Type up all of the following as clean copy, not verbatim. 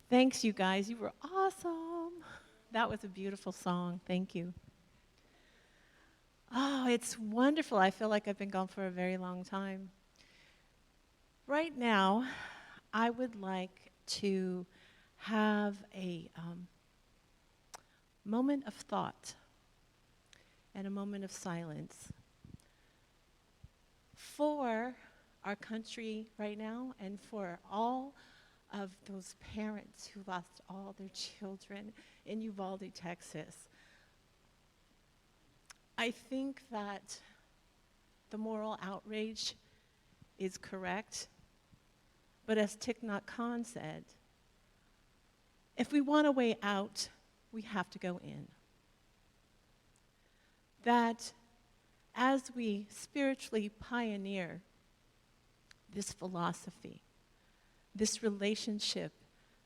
Thanks, you guys. You were awesome. That was a beautiful song. Thank you. Oh, it's wonderful. I feel like I've been gone for a very long time. Right now, I would like to have a moment of thought and a moment of silence for our country right now and for all of those parents who lost all their children in Uvalde, Texas. I think that the moral outrage is correct, but as Thich Nhat Hanh said, if we want a way out, we have to go in. That as we spiritually pioneer this philosophy, this relationship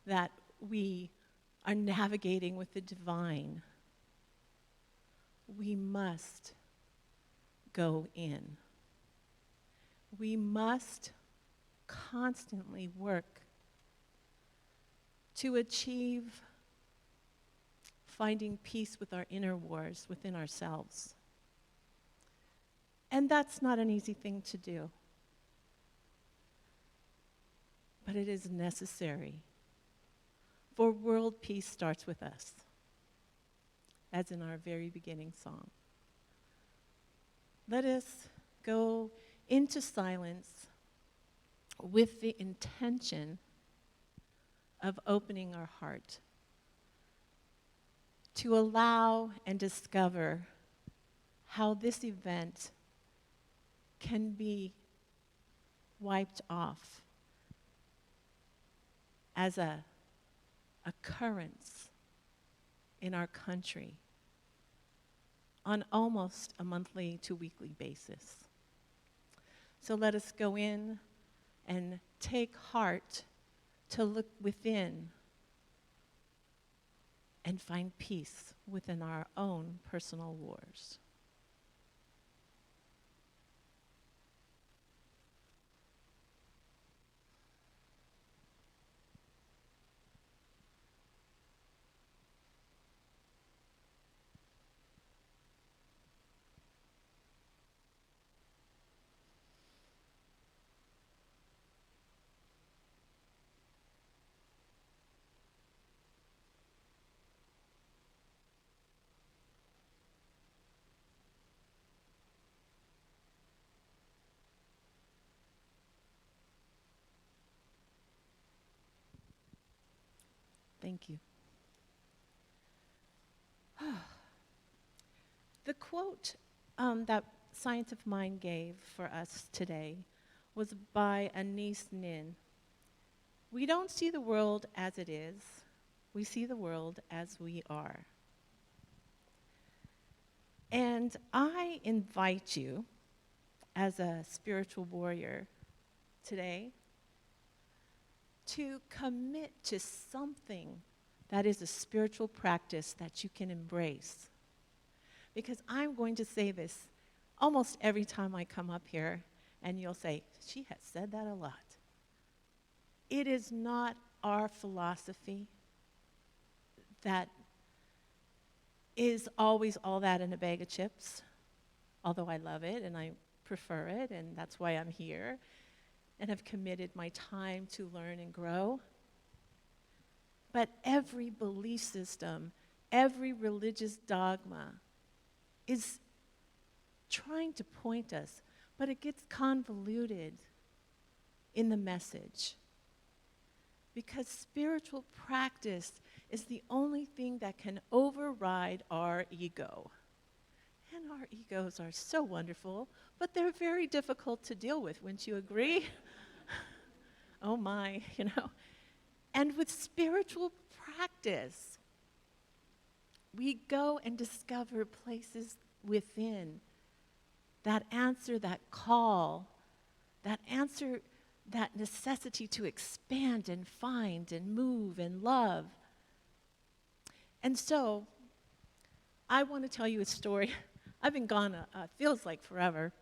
that we are navigating with the divine, we must go in. We must constantly work to achieve finding peace with our inner wars within ourselves. And that's not an easy thing to do. But it is necessary. For world peace starts with us, as in our very beginning song. Let us go into silence with the intention of opening our heart to allow and discover how this event can be wiped off as a occurrence in our country on almost a monthly to weekly basis. So let us go in and take heart to look within and find peace within our own personal wars. Thank you. The quote that Science of Mind gave for us today was by Anais Nin. We don't see the world as it is, we see the world as we are. And I invite you, as a spiritual warrior today, to commit to something that is a spiritual practice that you can embrace. Because I'm going to say this almost every time I come up here, and you'll say, she has said that a lot. It is not our philosophy that is always all that in a bag of chips, although I love it and I prefer it, and that's why I'm here and have committed my time to learn and grow. But every belief system, every religious dogma is trying to point us, but it gets convoluted in the message. Because spiritual practice is the only thing that can override our ego. And our egos are so wonderful, but they're very difficult to deal with, wouldn't you agree? Oh my, And with spiritual practice, we go and discover places within that answer that call, that answer that necessity to expand and find and move and love. And so, I want to tell you a story. I've been gone, feels like forever,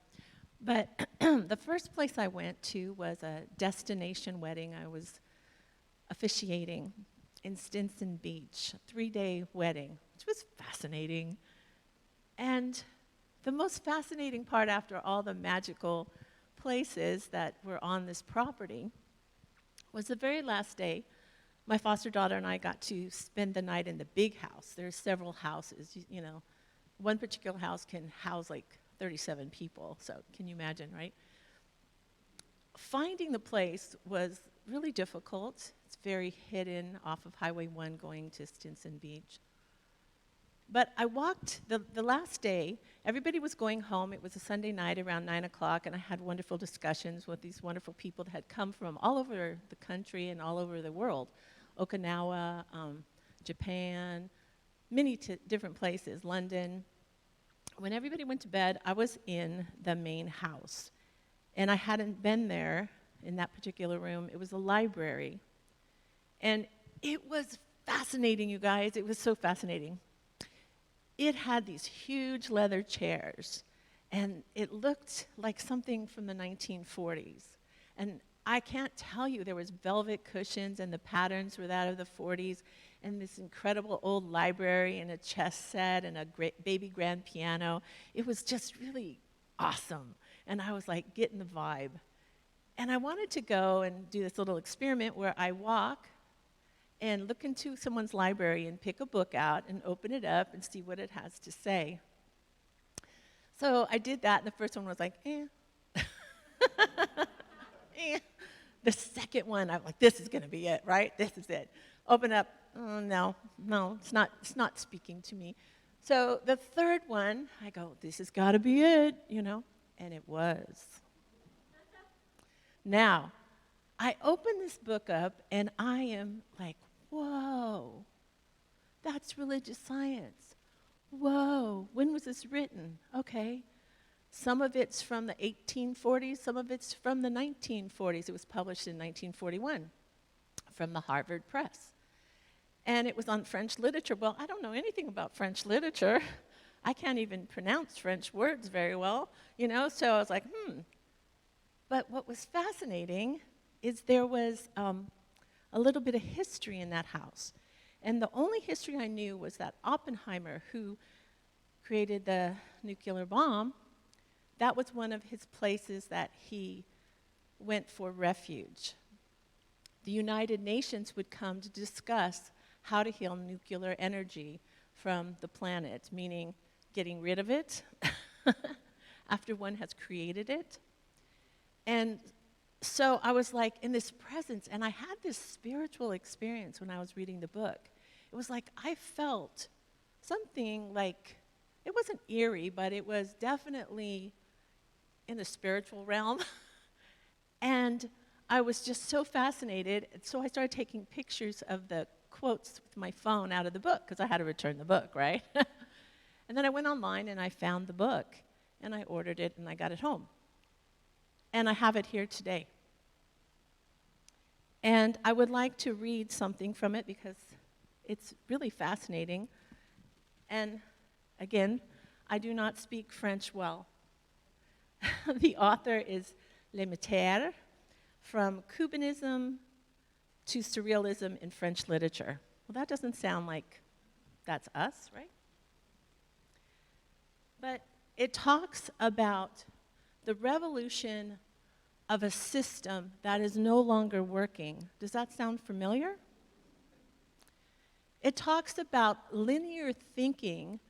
but the first place I went to was a destination wedding I was officiating. in Stinson Beach, a 3-day wedding, which was fascinating. And the most fascinating part after all the magical places that were on this property was the very last day. My foster daughter and I got to spend the night in the big house. There's several houses, you know. One particular house can house like 37 people, so can you imagine, right? Finding the place was really difficult. It's very hidden off of Highway 1 going to Stinson Beach. But I walked, the last day, everybody was going home. It was a Sunday night around 9 o'clock, and I had wonderful discussions with these wonderful people that had come from all over the country and all over the world. Okinawa, Japan, many different places, London. When everybody went to bed, I was in the main house. And I hadn't been there in that particular room. It was a library. And it was fascinating, you guys. It was so fascinating. It had these huge leather chairs, and it looked like something from the 1940s. And I can't tell you, there was velvet cushions, and the patterns were that of the 40s, and this incredible old library, and a chess set, and a great baby grand piano. It was just really awesome. And I was like getting the vibe. And I wanted to go and do this little experiment where I walk and look into someone's library and pick a book out and open it up and see what it has to say. So I did that, and the first one was like, eh. Eh. The second one, I'm like, this is going to be it, right? This is it. Open up, oh, no, it's not speaking to me. So the third one, I go, this has got to be it, you know, and it was. Now, I open this book up, and I am like, whoa, that's religious science. Whoa, when was this written? Okay. Some of it's from the 1840s, some of it's from the 1940s. It was published in 1941 from the Harvard Press. And it was on French literature. Well, I don't know anything about French literature. I can't even pronounce French words very well, you know, so I was like, But what was fascinating is there was a little bit of history in that house. And the only history I knew was that Oppenheimer, who created the nuclear bomb, that was one of his places that he went for refuge. The United Nations would come to discuss how to heal nuclear energy from the planet, meaning getting rid of it after one has created it. And so I was like in this presence, and I had this spiritual experience when I was reading the book. It was like I felt something like, it wasn't eerie, but it was definitely in the spiritual realm. And I was just so fascinated, so I started taking pictures of the quotes with my phone out of the book, because I had to return the book, right? And then I went online and I found the book, and I ordered it, and I got it home. And I have it here today. And I would like to read something from it because it's really fascinating. And again, I do not speak French well. The author is Lemaitre, From Cubanism to Surrealism in French Literature. Well, that doesn't sound like that's us, right? But it talks about the revolution of a system that is no longer working. Does that sound familiar? It talks about linear thinking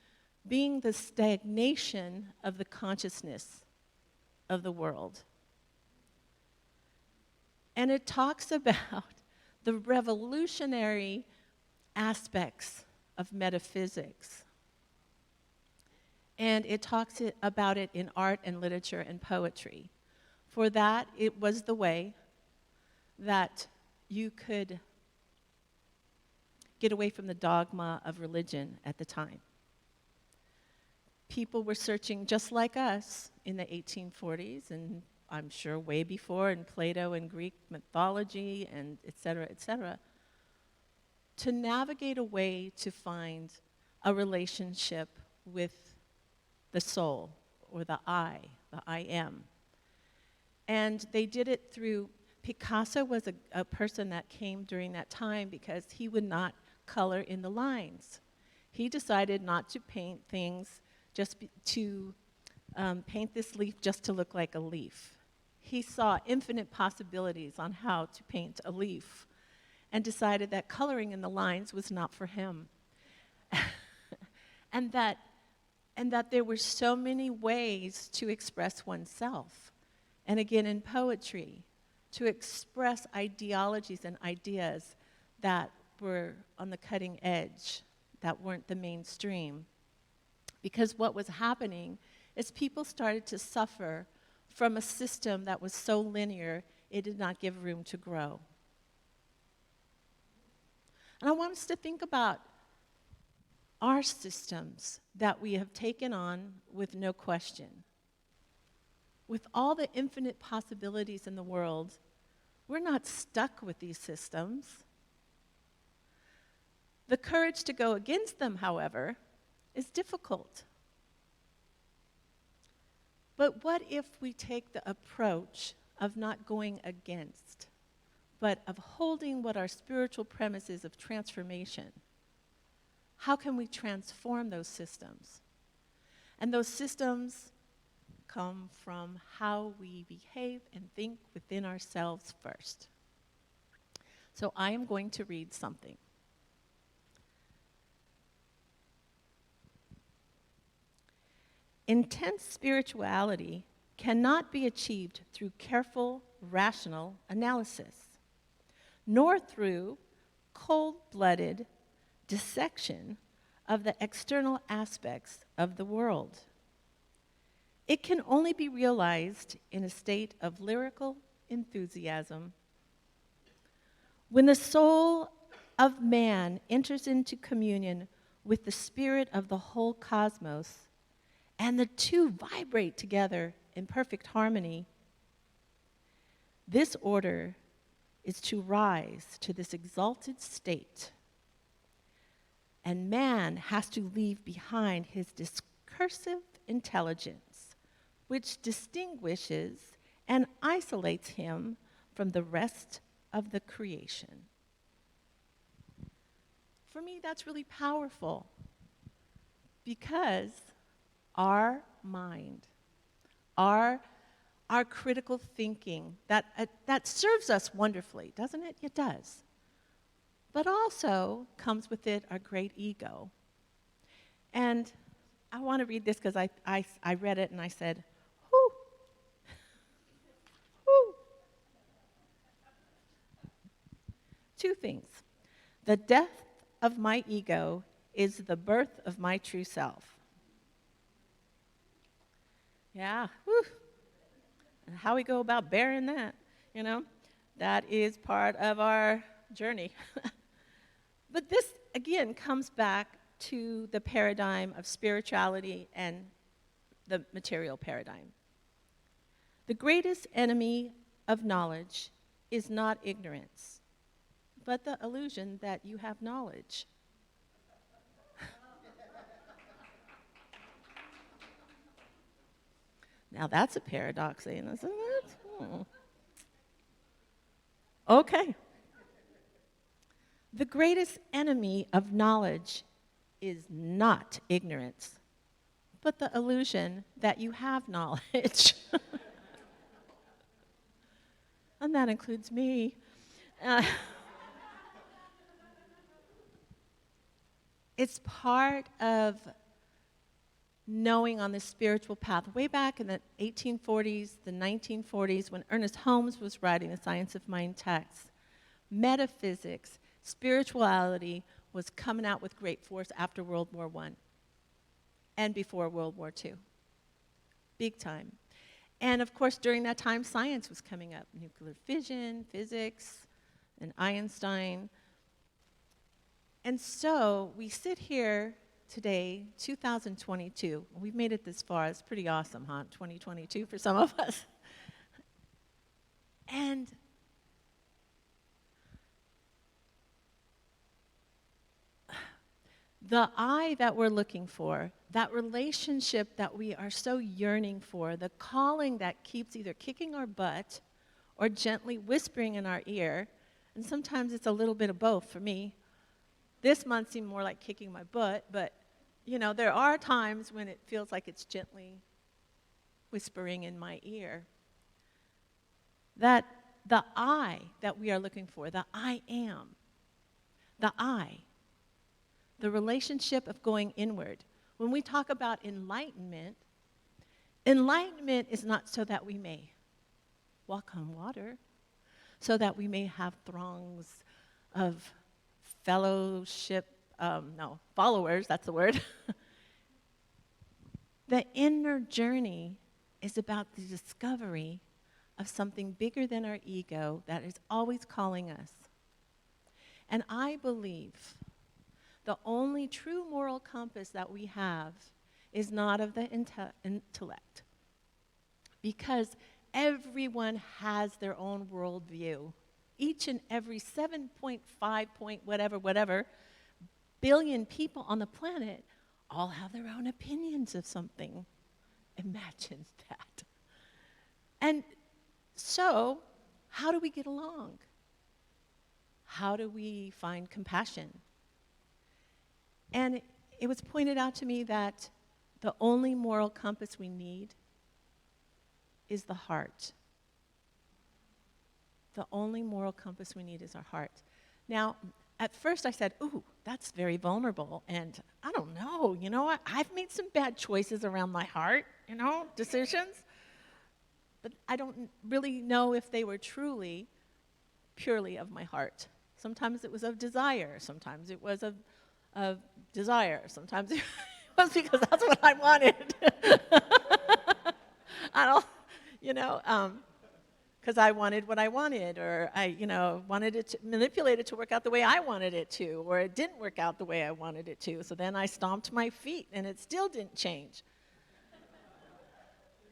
being the stagnation of the consciousness of the world. And it talks about the revolutionary aspects of metaphysics. And it talks about it in art and literature and poetry. For that, it was the way that you could get away from the dogma of religion at the time. People were searching just like us in the 1840s, and I'm sure way before, in Plato and Greek mythology, and et cetera, to navigate a way to find a relationship with the soul, or the I am. And they did it through Picasso was a person that came during that time because he would not color in the lines. He decided not to paint things to paint this leaf just to look like a leaf. He saw infinite possibilities on how to paint a leaf and decided that coloring in the lines was not for him. and that there were so many ways to express oneself. And again, in poetry, to express ideologies and ideas that were on the cutting edge, that weren't the mainstream. Because what was happening is people started to suffer from a system that was so linear, it did not give room to grow. And I want us to think about our systems that we have taken on with no question. With all the infinite possibilities in the world, we're not stuck with these systems. The courage to go against them, however, is difficult. But what if we take the approach of not going against, but of holding what our spiritual premise is of transformation? How can we transform those systems? And those systems come from how we behave and think within ourselves first. So I am going to read something. Intense spirituality cannot be achieved through careful, rational analysis, nor through cold-blooded dissection of the external aspects of the world. It can only be realized in a state of lyrical enthusiasm. When the soul of man enters into communion with the spirit of the whole cosmos, and the two vibrate together in perfect harmony, this order is to rise to this exalted state. And man has to leave behind his discursive intelligence, which distinguishes and isolates him from the rest of the creation. For me, that's really powerful, because our mind, our critical thinking, that serves us wonderfully, doesn't it? It does. But also comes with it our great ego. And I want to read this because I read it and I said, whew, whew. Two things. The death of my ego is the birth of my true self. Yeah, whew. And how we go about bearing that, that is part of our journey. But this, again, comes back to the paradigm of spirituality and the material paradigm. The greatest enemy of knowledge is not ignorance, but the illusion that you have knowledge. Now that's a paradox, isn't it? Okay. The greatest enemy of knowledge is not ignorance, but the illusion that you have knowledge. And that includes me. It's part of knowing on the spiritual path. Way back in the 1840s, the 1940s, when Ernest Holmes was writing the Science of Mind text, metaphysics, spirituality was coming out with great force after World War I and before World War II. Big time. And of course, during that time, science was coming up. Nuclear fission, physics, and Einstein. And so we sit here today, 2022. We've made it this far. It's pretty awesome, huh? 2022 for some of us. And the I that we're looking for, that relationship that we are so yearning for, the calling that keeps either kicking our butt or gently whispering in our ear. And sometimes it's a little bit of both for me. This month seemed more like kicking my butt, but there are times when it feels like it's gently whispering in my ear. That the I that we are looking for, the I am, the I, the relationship of going inward. When we talk about enlightenment, enlightenment is not so that we may walk on water, so that we may have throngs of followers, that's the word. The inner journey is about the discovery of something bigger than our ego that is always calling us. And I believe the only true moral compass that we have is not of the intellect. Because everyone has their own worldview. Each and every 7.5 point whatever billion people on the planet all have their own opinions of something. Imagine that. And so, how do we get along? How do we find compassion? And it was pointed out to me that the only moral compass we need is the heart. The only moral compass we need is our heart. Now, at first I said, ooh, that's very vulnerable, and I don't know, I've made some bad choices around my heart, decisions, but I don't really know if they were truly, purely of my heart. Sometimes it was of desire, sometimes it was of desire, sometimes it was because that's what I wanted. I don't, because I wanted what I wanted, or I, wanted it to manipulate it to work out the way I wanted it to, or it didn't work out the way I wanted it to. So then I stomped my feet, and it still didn't change.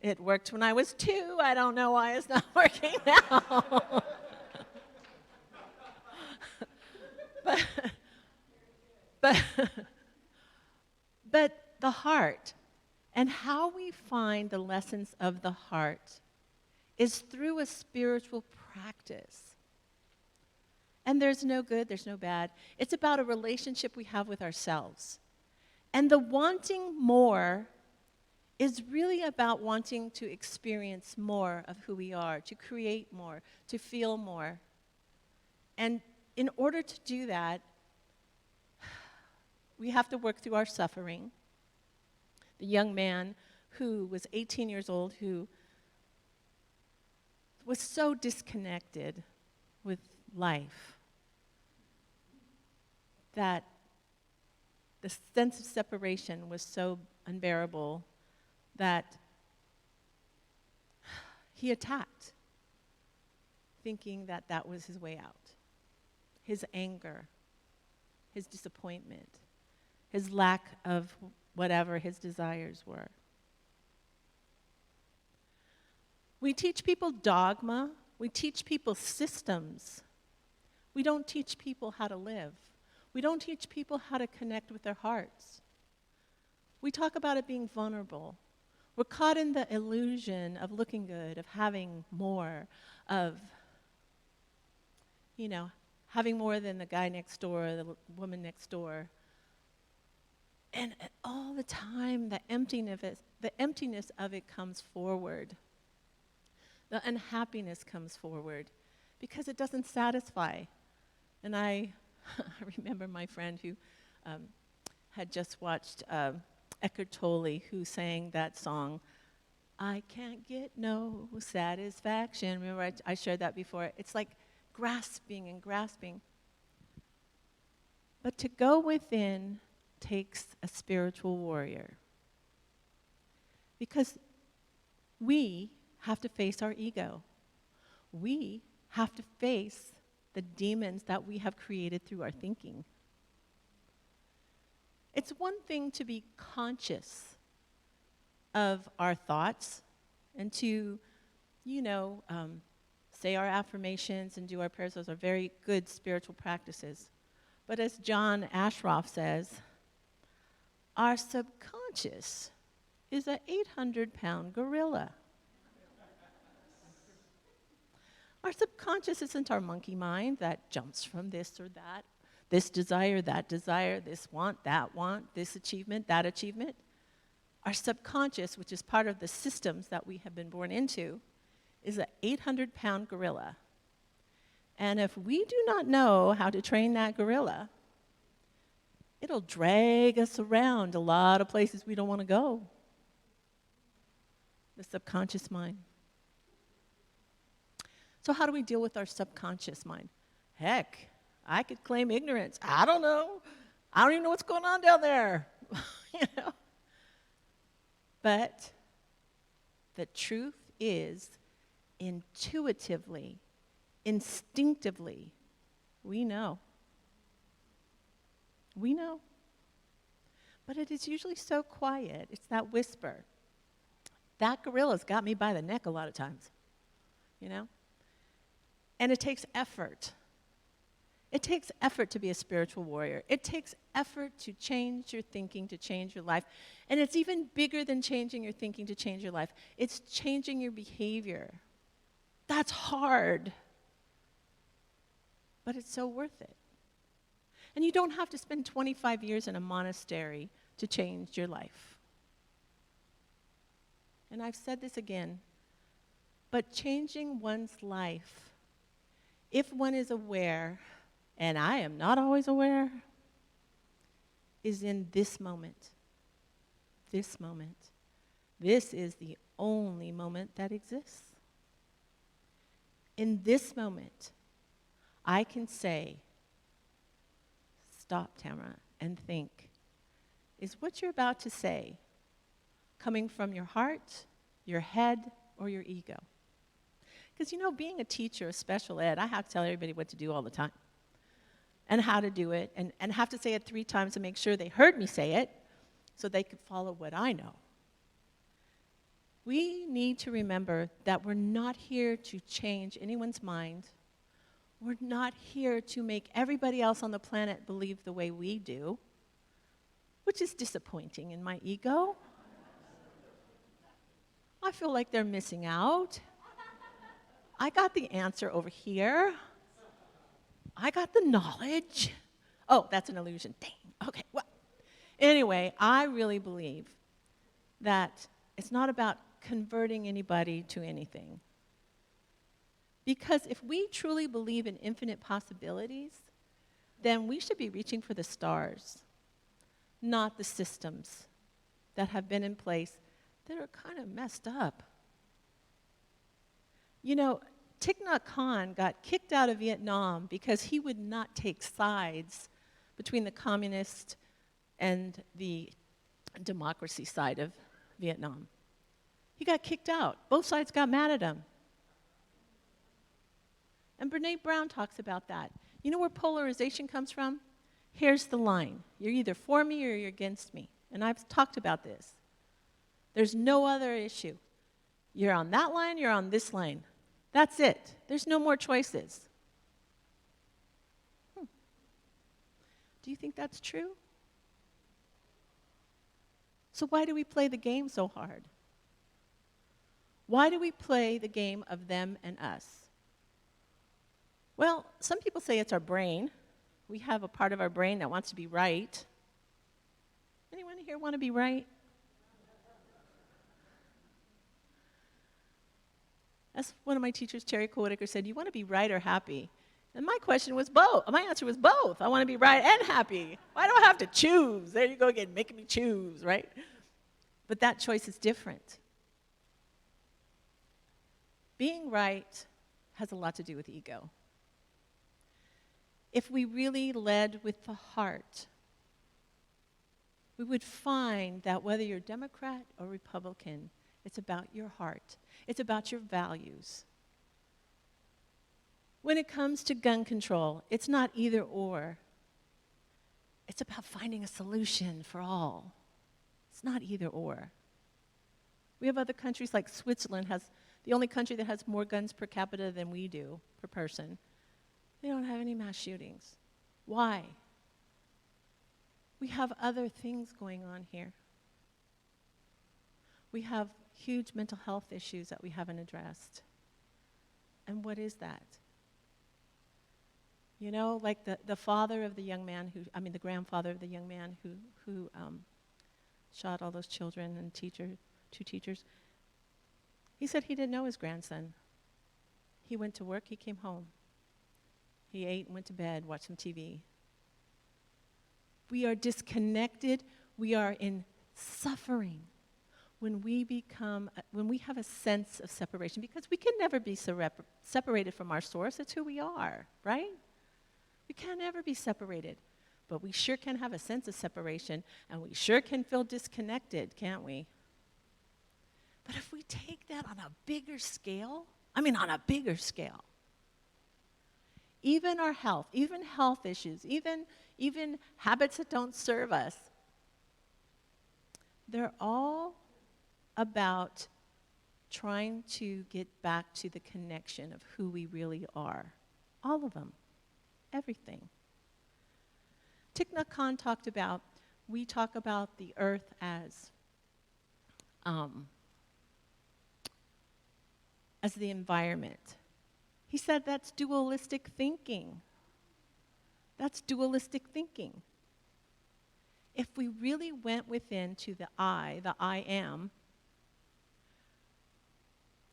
It worked when I was 2. I don't know why it's not working now. but the heart, and how we find the lessons of the heart, is through a spiritual practice. And there's no good, there's no bad. It's about a relationship we have with ourselves. And the wanting more is really about wanting to experience more of who we are, to create more, to feel more. And in order to do that, we have to work through our suffering. The young man who was 18 years old, who was so disconnected with life that the sense of separation was so unbearable that he attacked, thinking that that was his way out. His anger, his disappointment, his lack of whatever his desires were. We teach people dogma. We teach people systems. We don't teach people how to live. We don't teach people how to connect with their hearts. We talk about it being vulnerable. We're caught in the illusion of looking good, of having more, of, having more than the guy next door, the woman next door. And all the time, the emptiness of it comes forward. The unhappiness comes forward because it doesn't satisfy. And I remember my friend who had just watched Eckhart Tolle, who sang that song, I can't get no satisfaction. Remember I shared that before. It's like grasping and grasping. But to go within takes a spiritual warrior. Because we have to face our ego. We have to face the demons that we have created through our thinking. It's one thing to be conscious of our thoughts and to, say our affirmations and do our prayers. Those are very good spiritual practices. But as John Ashroff says, our subconscious is an 800-pound gorilla. Our subconscious isn't our monkey mind that jumps from this or that, this desire, this want, this achievement, that achievement. Our subconscious, which is part of the systems that we have been born into, is an 800-pound gorilla. And if we do not know how to train that gorilla, it'll drag us around a lot of places we don't want to go. The subconscious mind. So how do we deal with our subconscious mind? Heck, I could claim ignorance. I don't know. I don't even know what's going on down there. You know? But the truth is, intuitively, instinctively, we know. We know. But it is usually so quiet. It's that whisper. That gorilla's got me by the neck a lot of times, you know? And it takes effort. It takes effort to be a spiritual warrior. It takes effort to change your thinking, to change your life. And it's even bigger than changing your thinking to change your life. It's changing your behavior. That's hard. But it's so worth it. And you don't have to spend 25 years in a monastery to change your life. And I've said this again, but changing one's life, if one is aware, and I am not always aware, is in this moment. This moment. This is the only moment that exists. In this moment, I can say, stop, Tamara, and think. Is what you're about to say coming from your heart, your head, or your ego? Because, you know, being a teacher of special ed, I have to tell everybody what to do all the time and how to do it, and have to say it 3 times to make sure they heard me say it so they could follow what I know. We need to remember that we're not here to change anyone's mind. We're not here to make everybody else on the planet believe the way we do, which is disappointing in my ego. I feel like they're missing out. I got the answer over here. I got the knowledge. Oh, that's an illusion. Dang. Okay, well. Anyway, I really believe that it's not about converting anybody to anything. Because if we truly believe in infinite possibilities, then we should be reaching for the stars, not the systems that have been in place that are kind of messed up. You know, Thich Nhat Hanh got kicked out of Vietnam because he would not take sides between the communist and the democracy side of Vietnam. He got kicked out. Both sides got mad at him. And Brene Brown talks about that. You know where polarization comes from? Here's the line. You're either for me or you're against me. And I've talked about this. There's no other issue. You're on that line, you're on this line. That's it. There's no more choices. Do you think that's true? So why do we play the game so hard? Why do we play the game of them and us? Well, some people say it's our brain. We have a part of our brain that wants to be right. Anyone here want to be right? As one of my teachers, Terry Whitaker, said, you want to be right or happy? And my question was both. My answer was both. I want to be right and happy. Why do I have to choose? There you go again, making me choose, right? But that choice is different. Being right has a lot to do with ego. If we really led with the heart, we would find that whether you're Democrat or Republican, it's about your heart. It's about your values. When it comes to gun control, it's not either or. It's about finding a solution for all. It's not either or. We have other countries like Switzerland, has the only country that has more guns per capita than we do, per person. They don't have any mass shootings. Why? We have other things going on here. We have huge mental health issues that we haven't addressed. And what is that? You know, like the father of the young man the grandfather of the young man who shot all those children and two teachers. He said he didn't know his grandson. He went to work, he came home. He ate and went to bed, watched some TV. We are disconnected. We are in suffering when we have a sense of separation, because we can never be separated from our source. It's who we are, right? We can never be separated. But we sure can have a sense of separation, and we sure can feel disconnected, can't we? But if we take that on a bigger scale, even our health, even health issues, even habits that don't serve us, they're all about trying to get back to the connection of who we really are. All of them. Everything. Thich Nhat Hanh we talk about the earth as the environment. He said that's dualistic thinking. That's dualistic thinking. If we really went within to the I am,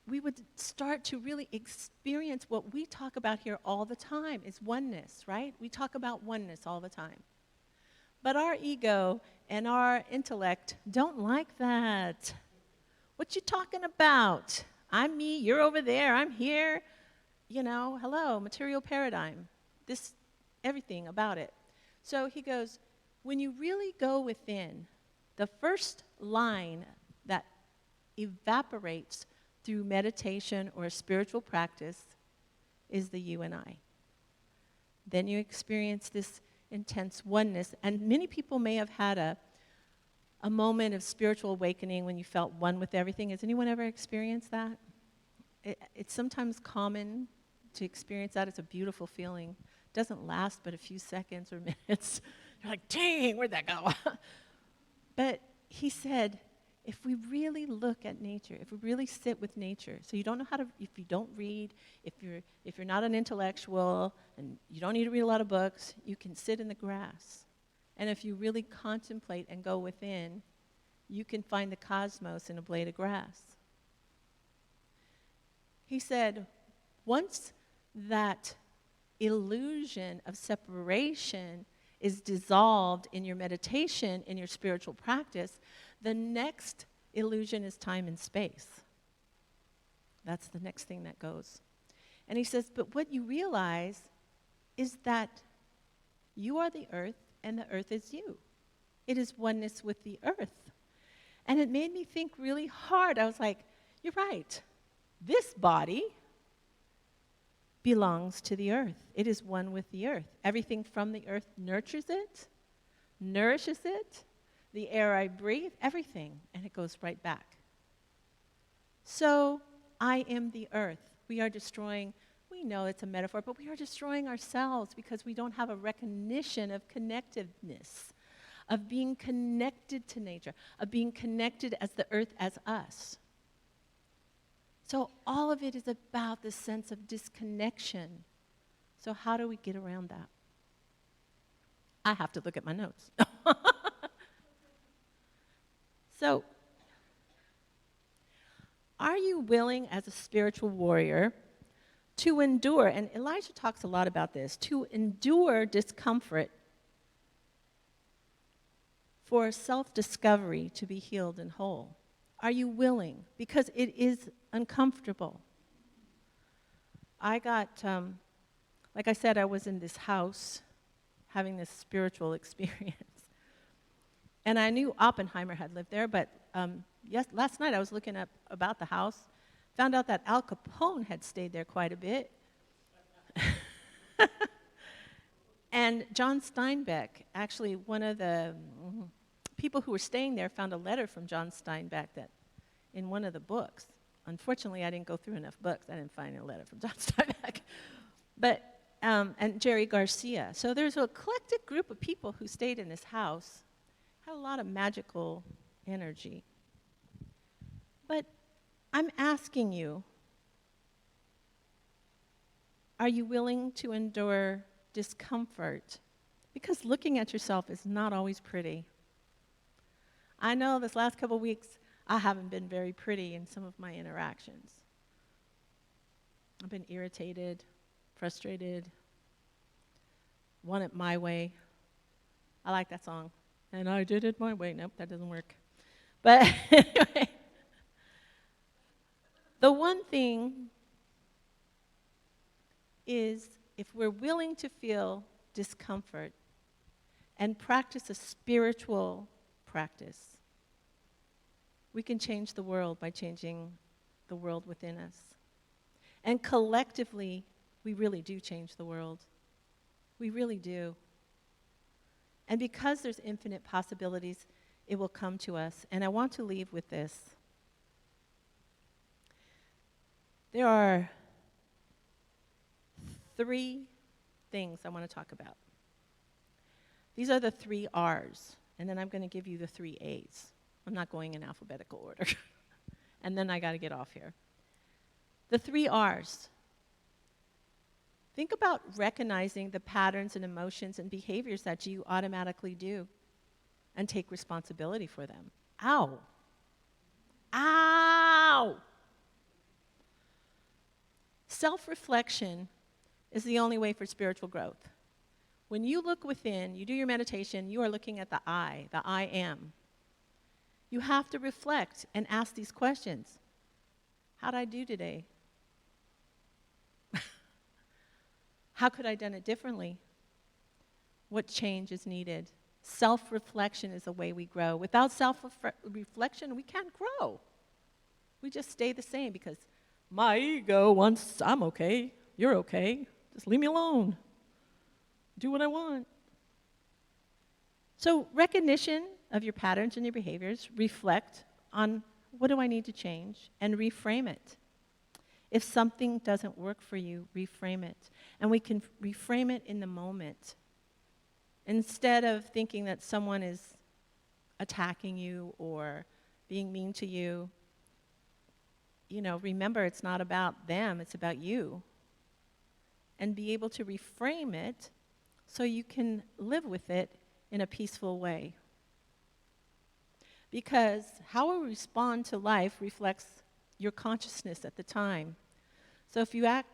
we would start to really experience what we talk about here all the time, is oneness, right? We talk about oneness all the time. But our ego and our intellect don't like that. What you talking about? I'm me, you're over there, I'm here. Hello, material paradigm. Everything about it. So he goes, when you really go within, the first line that evaporates through meditation or a spiritual practice is the you and I. Then you experience this intense oneness, and many people may have had a moment of spiritual awakening when you felt one with everything. Has anyone ever experienced that? It's sometimes common to experience that. It's a beautiful feeling. It doesn't last but a few seconds or minutes. You're like, dang, where'd that go? But he said, if we really look at nature, if we really sit with nature, so you don't know if you don't read, if you're not an intellectual, and you don't need to read a lot of books, you can sit in the grass. And if you really contemplate and go within, you can find the cosmos in a blade of grass. He said, once that illusion of separation is dissolved in your meditation, in your spiritual practice, the next illusion is time and space. That's the next thing that goes. And he says, but what you realize is that you are the earth and the earth is you. It is oneness with the earth. And it made me think really hard. I was like, you're right. This body belongs to the earth. It is one with the earth. Everything from the earth nurtures it, nourishes it. The air I breathe, everything, and it goes right back. So I am the earth. We are destroying, we know it's a metaphor, but we are destroying ourselves because we don't have a recognition of connectiveness, of being connected to nature, of being connected as the earth as us. So all of it is about this sense of disconnection. So how do we get around that? I have to look at my notes. So, are you willing as a spiritual warrior to endure, and Elijah talks a lot about this, to endure discomfort for self-discovery to be healed and whole? Are you willing? Because it is uncomfortable. I got, like I said, I was in this house having this spiritual experience. And I knew Oppenheimer had lived there, but last night I was looking up about the house, found out that Al Capone had stayed there quite a bit. And John Steinbeck, actually one of the people who were staying there found a letter from John Steinbeck that in one of the books. Unfortunately, I didn't go through enough books. I didn't find a letter from John Steinbeck. But, and Jerry Garcia. So there's an eclectic group of people who stayed in this house. Had a lot of magical energy. But I'm asking you, Are you willing to endure discomfort? Because looking at yourself is not always pretty. I know this last couple weeks, I haven't been very pretty in some of my interactions. I've been irritated, frustrated, want it my way. I like that song. And I did it my way. Nope, that doesn't work. But anyway, the one thing is if we're willing to feel discomfort and practice a spiritual practice, we can change the world by changing the world within us. And collectively, we really do change the world. We really do. And because there's infinite possibilities, it will come to us. And I want to leave with this. There are 3 things I want to talk about. These are the 3 R's, and then I'm going to give you the 3 A's. I'm not going in alphabetical order. And then I got to get off here. The 3 R's. Think about recognizing the patterns and emotions and behaviors that you automatically do and take responsibility for them. Ow. Ow! Self-reflection is the only way for spiritual growth. When you look within, you do your meditation, you are looking at the I am. You have to reflect and ask these questions. How'd I do today? How could I have done it differently? What change is needed? Self-reflection is the way we grow. Without self-reflection, we can't grow. We just stay the same because my ego wants, I'm okay, you're okay, just leave me alone. Do what I want. So recognition of your patterns and your behaviors, reflect on what do I need to change, and reframe it. If something doesn't work for you, reframe it. And we can reframe it in the moment. Instead of thinking that someone is attacking you or being mean to you, remember it's not about them, it's about you. And be able to reframe it so you can live with it in a peaceful way. Because how we respond to life reflects your consciousness at the time. So if you act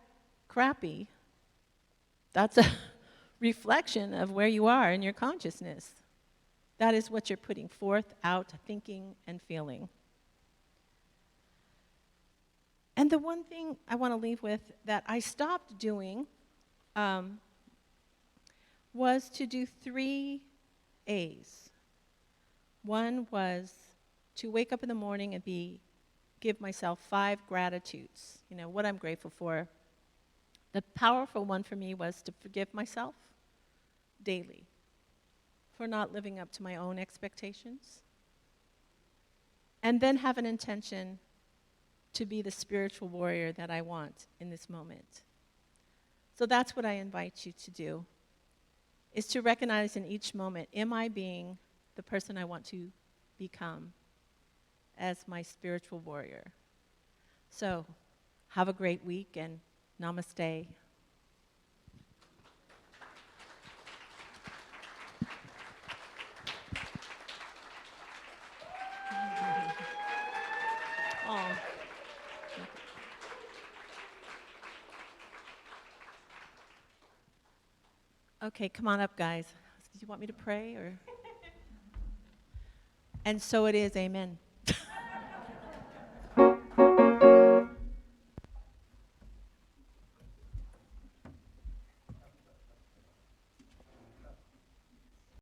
crappy, that's a reflection of where you are in your consciousness. That is what you're putting forth, out, thinking, and feeling. And the one thing I want to leave with that I stopped doing was to do 3 A's. One was to wake up in the morning and give myself 5 gratitudes, what I'm grateful for. The powerful one for me was to forgive myself daily for not living up to my own expectations. And then have an intention to be the spiritual warrior that I want in this moment. So that's what I invite you to do, is to recognize in each moment, am I being the person I want to become as my spiritual warrior? So, have a great week and namaste. Oh. Okay, come on up, guys. Do you want me to pray or? And so it is, amen.